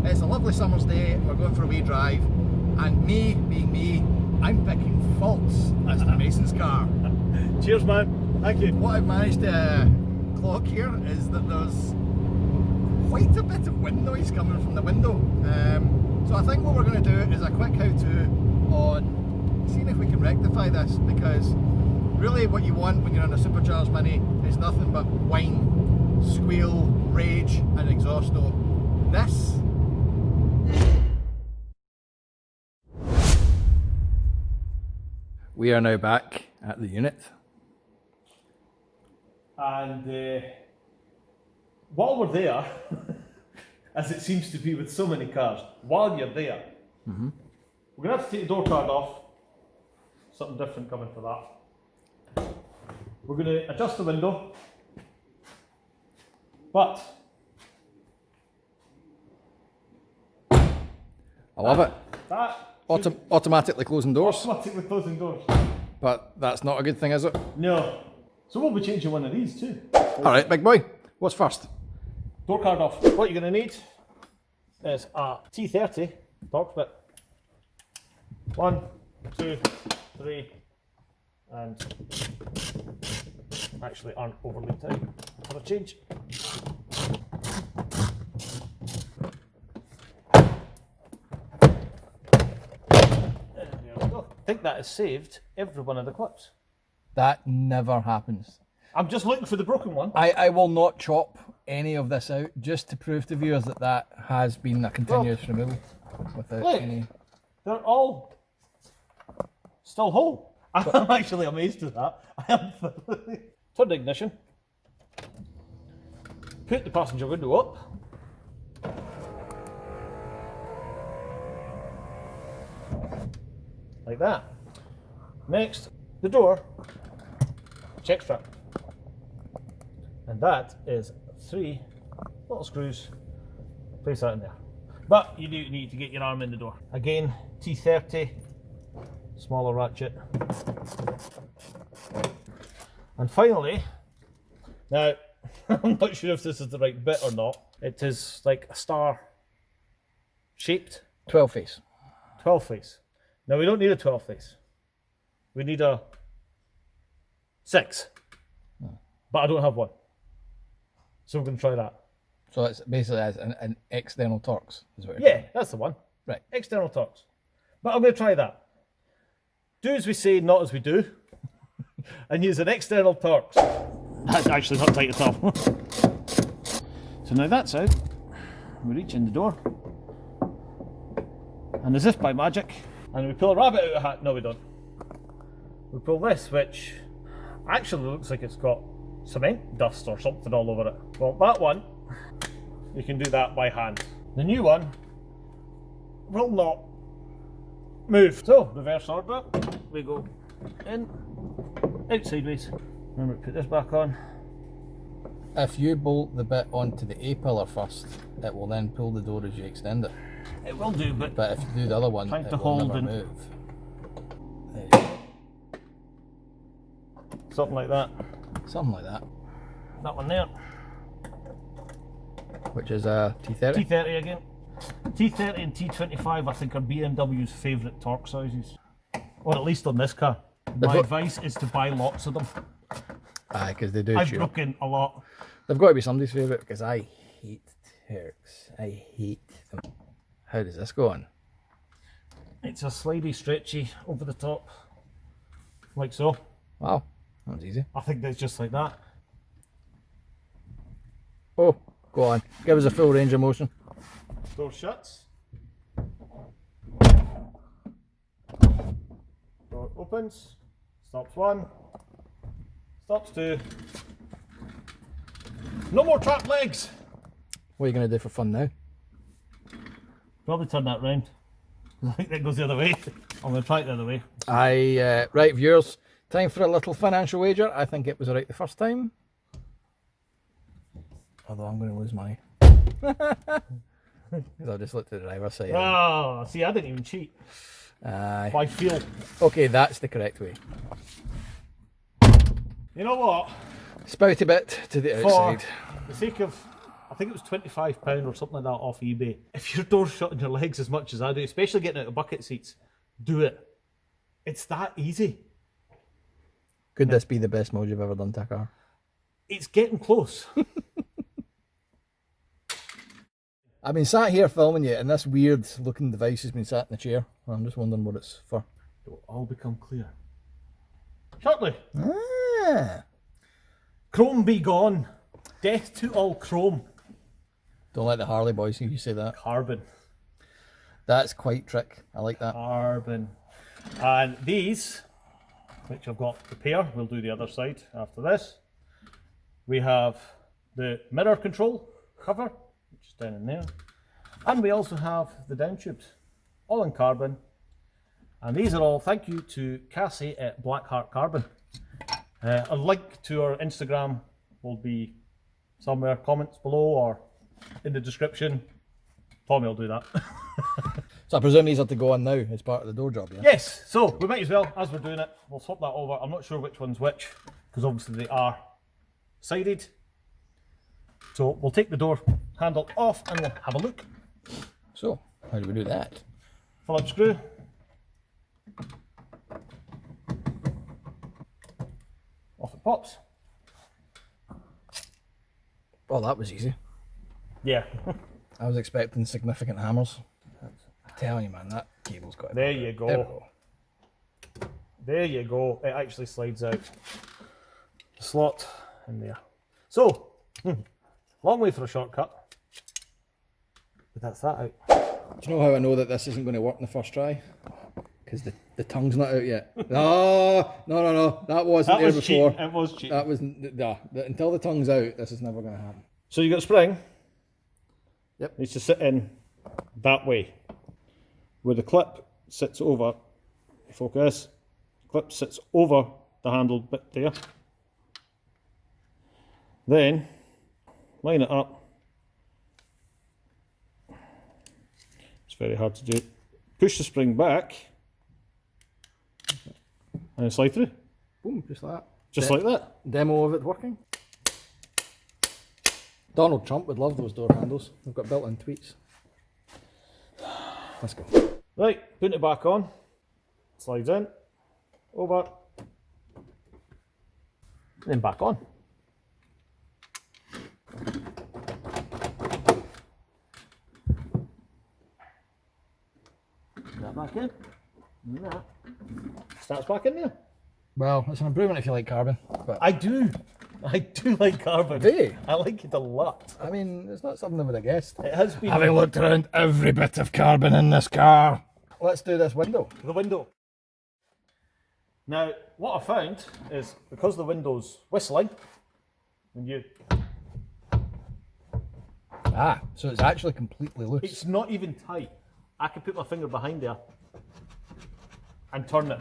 It's a lovely summer's day, we're going for a wee drive, and me, being me, I'm picking faults as the Mason's car. Cheers, man. Thank you. What I've managed to clock here is that there's quite a bit of wind noise coming from the window. So I think what we're going to do is a quick how-to on seeing if we can rectify this, because really what you want when you're on a supercharged Mini is nothing but whine, squeal, rage and exhaust note. This we are now back at the unit. And while we're there, as it seems to be with so many cars, while you're there, we're going to have to take the door card off. Something different coming for that. We're going to adjust the window, but I love it. That Automatically closing doors. automatically closing doors. But that's not a good thing, is it? No. So we'll be changing one of these too. Alright, big boy. What's first? Door card off. What you're going to need is a T30 Torx bit. 1, 2, 3, and actually aren't overly tight for a change. And there we go. I think that has saved every one of the clips. That never happens. I'm just looking for the broken one. I will not chop any of this out just to prove to viewers that that has been a continuous removal without Look. any. They're all still whole. I'm actually amazed at that. I am. Turn the ignition. Put the passenger window up. Like that. Next, the door. Check strap. And that is 3 little screws. Place that in there. But you do need to get your arm in the door. Again, T30, smaller ratchet. And finally, now, I'm not sure if this is the right bit or not. It is like a star shaped 12 face. 12 face. Now we don't need a 12 face. We need a 6. But I don't have one. So we're going to try that. So it's basically as an external Torx, is what you're Yeah, that's the one. Right. External Torx. But I'm going to try that. Do as we say, not as we do. And use an external Torx. That's actually not tight at all. So now that's out. We reach in the door. And as if by magic, and we pull a rabbit out of a hat. No, we don't. We pull this, which actually looks like it's got cement dust or something all over it. Well, that one, you can do that by hand. The new one will not move. So, reverse order, we go in, out sideways. Remember to put this back on. If you bolt the bit onto the A-pillar first, it will then pull the door as you extend it. It will do, But if you do the other one, trying it to will hold never and move. There you go. something like that. Something like that. That one there. Which is a T30. T30 again. T30 and T25 I think are BMW's favourite torque sizes. Or at least on this car. My advice is to buy lots of them. Aye, because they do I've chew. broken a lot. They've got to be somebody's favourite, because I hate Turks. I hate them. How does this go on? It's a slidey, stretchy over the top. Like so. Wow, that was easy. I think that's just like that. Oh, go on. Give us a full range of motion. Door shuts. Door opens. Stops 1. Stops 2. No more trapped legs. What are you going to do for fun now? Probably turn that round. I think that goes the other way. I'm going to try it the other way. Right, viewers, time for a little financial wager. I think it was right the first time. Although I'm going to lose money. Because I just looked at the driver's side. Oh, see, I didn't even cheat. Aye. By feel. Okay, that's the correct way. You know what? Spout a bit to the outside. For the sake of a think it was £25 or something like that off eBay. If your door's shut on your legs as much as I do, especially getting out of bucket seats, do it. It's that easy. Could this be the best mode you've ever done to a car? It's getting close. I've been sat here filming you, and this weird looking device has been sat in the chair. I'm just wondering what it's for. It will all become clear shortly. Ah. Chrome be gone. Death to all chrome. Don't let the Harley boys hear you say that. Carbon. That's quite trick. I like that. Carbon. And these, which I've got the pair, we'll do the other side after this. We have the mirror control cover, which is down in there. And we also have the down tubes, all in carbon. And these are all thank you to Cassie at Blackheart Carbon. A link to our Instagram will be somewhere, comments below or in the description. Tommy will do that. So I presume these are to go on now as part of the door job, yeah? Yes, so we might as well, as we're doing it, we'll swap that over. I'm not sure which one's which, because obviously they are sided. So we'll take the door handle off and we'll have a look. So, how do we do that? Phillips screw. Off it pops. Oh, that was easy. Yeah. I was expecting significant hammers. I'm telling you, man, that cable's got it. There you go. There we go. There you go. It actually slides out. The slot in there. So, long way for a shortcut. But that's that out. Do you know how I know that this isn't going to work in the first try? Because the tongue's not out yet. No, that wasn't there before. Cheating. It was cheating. That was until the tongue's out. This is never going to happen. So you got a spring. Yep. Needs to sit in that way, where the clip sits over. Focus. Clip sits over the handle bit there. Then line it up. It's very hard to do. Push the spring back and slide through. Boom, just like that. Just like that. Demo of it working. Donald Trump would love those door handles. They've got built-in tweets. Let's go. Right, putting it back on. Slides in. Over. Then back on. That back in. And that starts back in there. Well, it's an improvement if you like carbon. But I do like carbon. Do you? I like it a lot. I mean, it's not something I would have guessed. It has been. Having looked around every bit of carbon in this car. Let's do this window. The window. Now, what I found is because the window's whistling, when you. Ah, so it's actually completely loose. It's not even tight. I can put my finger behind there and turn it.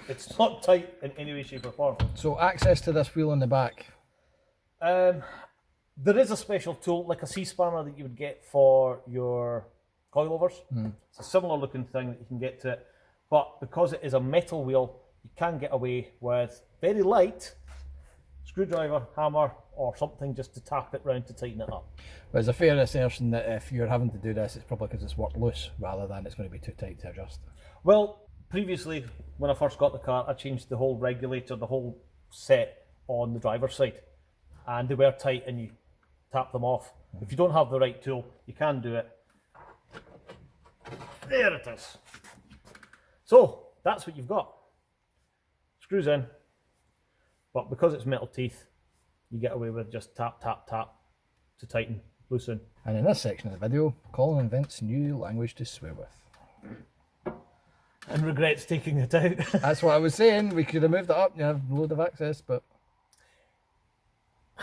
It's not tight in any way, shape or form. So access to this wheel in the back. There is a special tool, like a C-spanner that you would get for your coilovers. It's a similar looking thing that you can get to it. But because it is a metal wheel, you can get away with very light screwdriver, hammer, or something just to tap it round to tighten it up. But it's a fair assertion that if you're having to do this, it's probably because it's worked loose rather than it's going to be too tight to adjust. Well, previously, when I first got the car, I changed the whole regulator, the whole set on the driver's side. And they were tight and you tap them off. If you don't have the right tool, you can do it. There it is. So, that's what you've got. Screws in. But because it's metal teeth, you get away with just tap, tap, tap to tighten, loosen. And in this section of the video, Colin invents new language to swear with. And regrets taking it out. That's what I was saying. We could have moved it up and you have a load of access, but...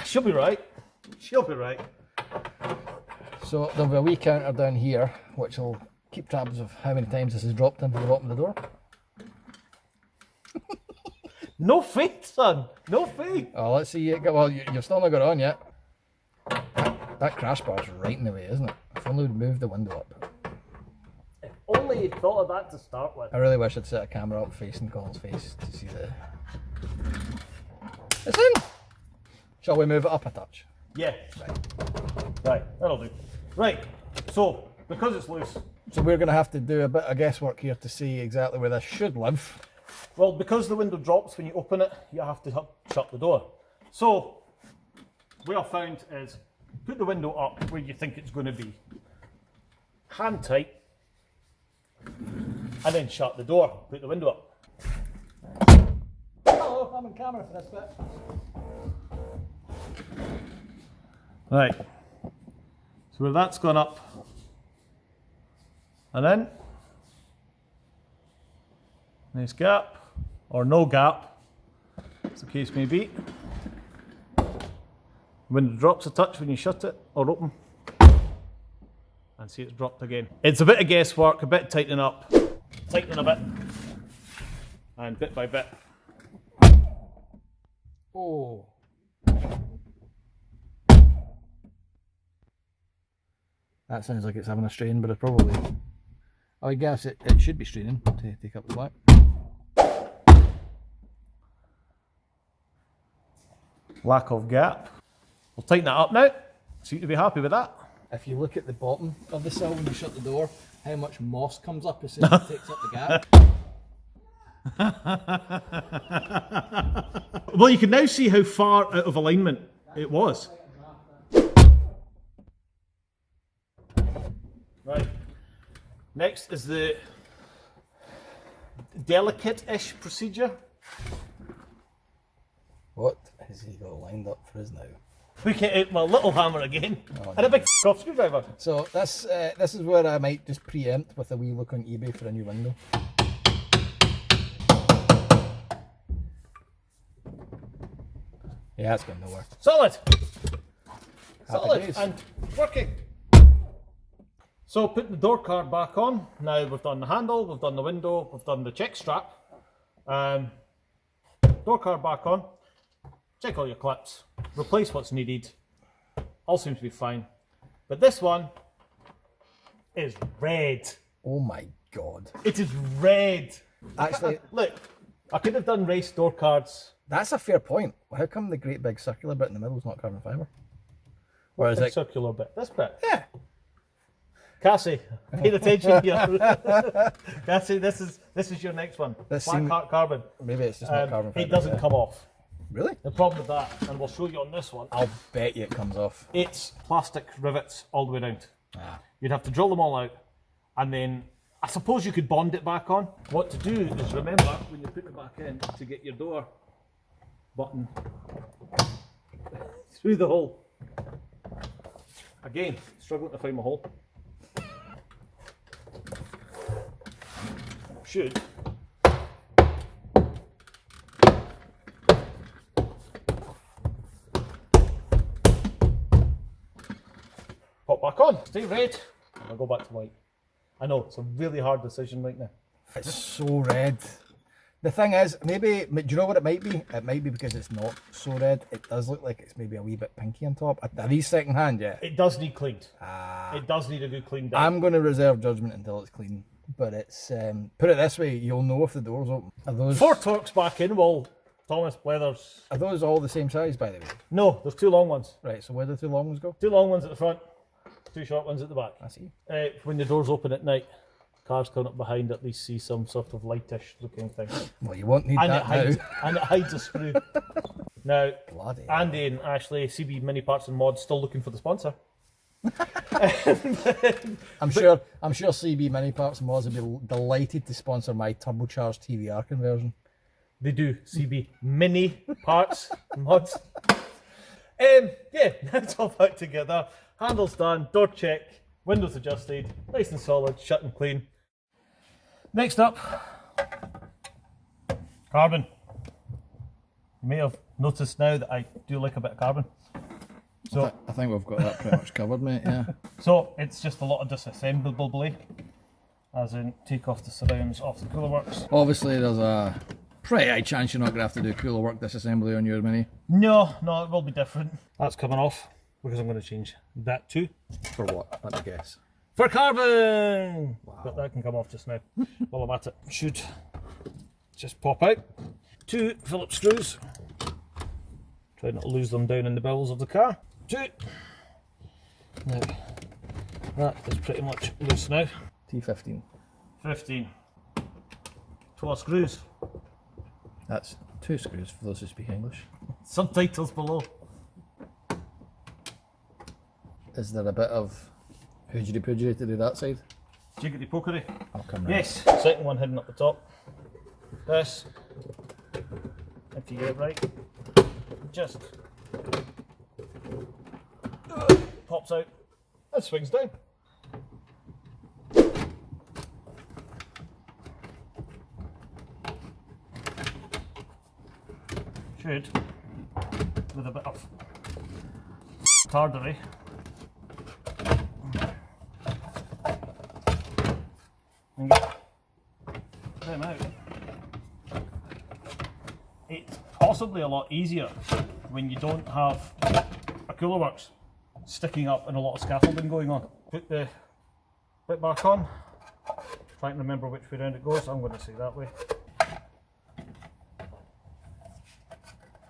She'll be right. She'll be right. So there'll be a wee counter down here, which will keep tabs of how many times this has dropped into the bottom of the door. No faith, son. No faith. Oh, let's see. Well, you've still not got it on yet. That crash bar's right in the way, isn't it? If only we'd moved the window up. If only you'd thought of that to start with. I really wish I'd set a camera up facing Colin's face to see the... It's in! Shall we move it up a touch? Yeah. Right. Right, that'll do. Right, so because it's loose, So we're going to have to do a bit of guesswork here to see exactly where this should live. well, because the window drops when you open it, you have to shut the door. So what I found is put the window up where you think it's going to be, hand tight, and then shut the door. Put the window up. Hello, I'm on camera for this bit. Right. So where that's gone up, and then nice gap, or no gap, as the case may be. Window drops a touch when you shut it or open, and see it's dropped again. It's a bit of guesswork, a bit tightening up, tightening a bit, and bit by bit. Oh. That sounds like it's having a strain, but it probably... I guess it should be straining to take up the black. Lack of gap. We'll tighten that up now. Seem to be happy with that. If you look at the bottom of the sill when you shut the door, how much moss comes up as soon as it takes up the gap. Well, you can now see how far out of alignment it was. Right. Next is the delicate-ish procedure. What has he got lined up for us now? We get out my little hammer again, Oh, and a big off screwdriver. So this is where I might just preempt with a wee look on eBay for a new window. Yeah, it's going nowhere. Solid. Happy Solid days. and working. So put the door card back on. Now we've done the handle, we've done the window, we've done the check strap. Door card back on. Check all your clips. Replace what's needed. All seems to be fine. But this one is red. Oh my god. It is red. Actually, Look, I could have done race door cards. that's a fair point. How come the great big circular bit in the middle is not carbon fibre? Or is The it? circular bit. This bit. Yeah. Cassie, pay attention here. Cassie, this is your next one. This Black seem- heart carbon. Maybe it's just not carbon fibre. It doesn't come off. Really? The problem with that, and we'll show you on this one, I'll bet you it comes off. it's plastic rivets all the way around. Ah. You'd have to drill them all out, and then I suppose you could bond it back on. What to do is remember when you put it back in to get your door button through the hole. Again, struggling to find my hole. Should. Pop back on. Stay red. I'll go back to white. I know, it's a really hard decision right now. It's so red. The thing is, maybe, do you know what it might be? It might be because it's not so red. It does look like it's maybe a wee bit pinky on top. Are these second hand yet? It does need cleaned. Ah. It does need a good clean down. I'm going to reserve judgment until it's clean. But it's, put it this way, you'll know if the door's open. Are those, 4 Torques back in, well, Thomas Bleathers. are those all the same size, by the way? No, there's 2 long ones. Right, so where do the 2 long ones go? 2 long ones at the front, 2 short ones at the back. I see. When the doors open at night, cars coming up behind at least see some sort of lightish looking thing. Well, you won't need And that now. and it hides a screw. Now, Bloody Andy and Ashley, CB Mini Parts and Mods, still looking for the sponsor. I'm sure CB Mini Parts and Mods would be delighted to sponsor my turbocharged TVR conversion. They do, CB Mini Parts and Mods. Yeah, that's all back together. Handles done, door check, windows adjusted, nice and solid, shut and clean. Next up, carbon. You may have noticed now that I do like a bit of carbon. So, I think we've got that pretty much covered, mate, yeah. so it's just a lot of disassemblable, as in take off the surrounds off the cooler works. Obviously, there's a pretty high chance you're not going to have to do cooler work disassembly on your Mini. No, it will be different. That's coming off because I'm going to change that too. For what? Let me guess. For carbon! Wow. But that can come off just now while I'm at it. Should just pop out. 2 Phillips screws. Try not to lose them down in the bowels of the car. 2 Now, that is pretty much loose now. T15. 15. 12 screws. That's 2 screws for those who speak English. Subtitles below. Is there a bit of hoogery-poogery to do that side? Jiggity pokery. I'll come round. Yes, second one hidden up the top. This, if you get it right, just pops out and swings down. Should, with a bit of tardery, and get them out. It's possibly a lot easier when you don't have a cooler works sticking up and a lot of scaffolding going on. Put the bit back on, try and remember which way round it goes. I'm going to say that way.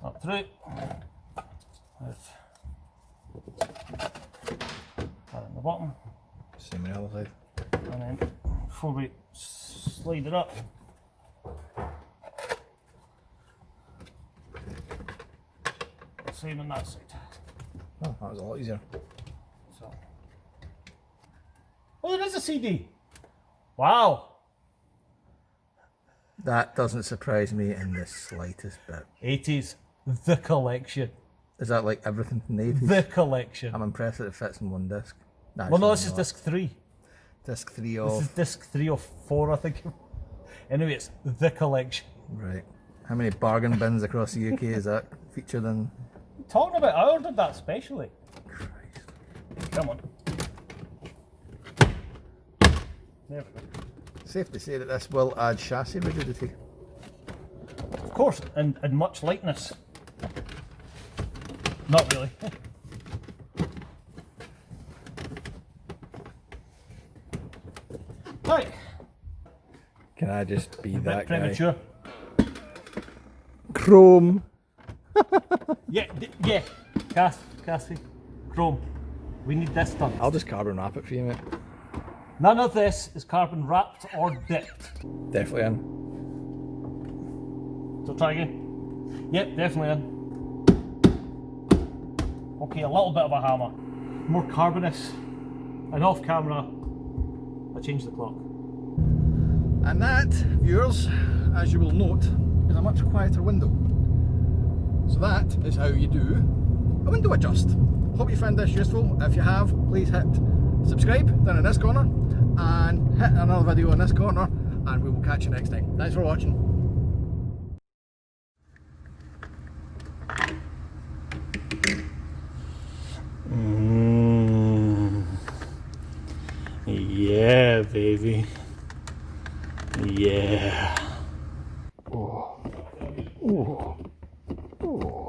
Up through. With that in the bottom. Same on the other side. And then before we slide it up, same on that side. Oh, that was a lot easier. So, oh, there is a CD. Wow. That doesn't surprise me in the slightest bit. 80s, the collection. Is that like everything from the 80s? The collection. I'm impressed that it fits in one disc. Well, no, this is disc 3. Disc 3 This of... is disc 3 or 4, I think. Anyway, it's the collection. Right. How many bargain bins across the UK is that featured in? Talking about, I ordered that specially. Christ. Come on. There we go. Safe to say that this will add chassis rigidity. Of course, and much lightness. Not really. Right. Can I just be A that bit guy? premature. Chrome. Yeah. Cassie. Chrome. We need this done. I'll just carbon wrap it for you, mate. None of this is carbon wrapped or dipped. Definitely in. So try again. Yep, definitely in. Okay, a little bit of a hammer. More carbonous. And off camera, I changed the clock. And that, viewers, as you will note, is a much quieter window. So that is how you do a window adjust. Hope you found this useful. If you have, please hit subscribe down in this corner and hit another video in this corner, and we will catch you next time. Thanks for watching. Yeah, baby. Yeah. Oh. Oh. Oh.